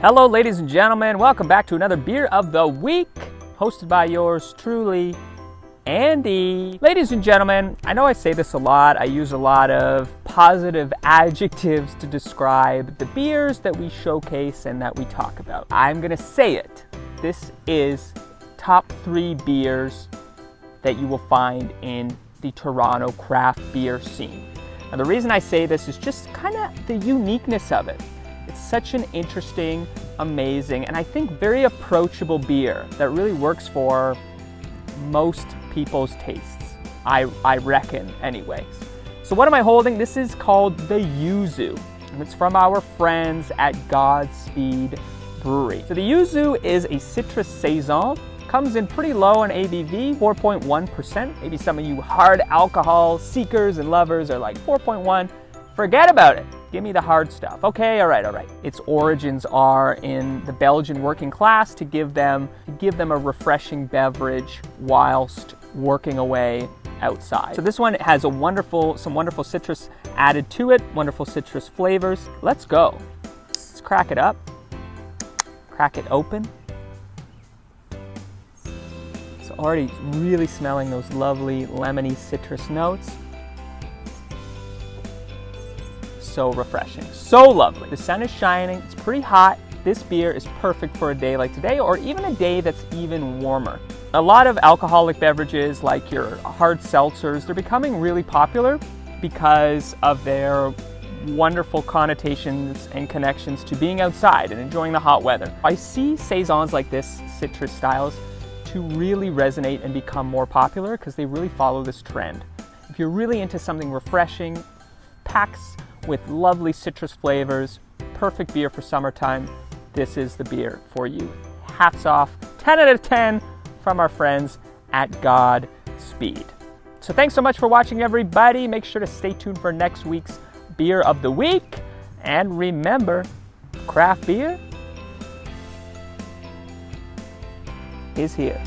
Hello ladies and gentlemen, welcome back to another Beer of the Week, hosted by yours truly, Andy. Ladies and gentlemen, I know I say this a lot, I use a lot of positive adjectives to describe the beers that we showcase and that we talk about. I'm gonna say it, this is top 3 beers that you will find in the Toronto craft beer scene. Now the reason I say this is just kind of the uniqueness of it. It's such an interesting, amazing, and I think very approachable beer that really works for most people's tastes. I reckon anyways. So what am I holding? This is called the Yuzu, and it's from our friends at Godspeed Brewery. So the Yuzu is a Citrus Saison. Comes in pretty low on ABV, 4.1%. Maybe some of you hard alcohol seekers and lovers are like 4.1. Forget about it. Give me the hard stuff. Okay, all right. Its origins are in the Belgian working class to give them a refreshing beverage whilst working away outside. So this one has some wonderful citrus added to it, wonderful citrus flavors. Let's go. Let's crack it up. Crack it open. So already really smelling those lovely lemony citrus notes. So refreshing, so lovely. The sun is shining, it's pretty hot. This beer is perfect for a day like today or even a day that's even warmer. A lot of alcoholic beverages like your hard seltzers, they're becoming really popular because of their wonderful connotations and connections to being outside and enjoying the hot weather. I see saisons like this, citrus styles, to really resonate and become more popular because they really follow this trend. If you're really into something refreshing, packs with lovely citrus flavors, perfect beer for summertime, this is the beer for you. Hats off, 10 out of 10 from our friends at Godspeed. So thanks so much for watching, everybody. Make sure to stay tuned for next week's Beer of the Week. And remember, craft beer is here.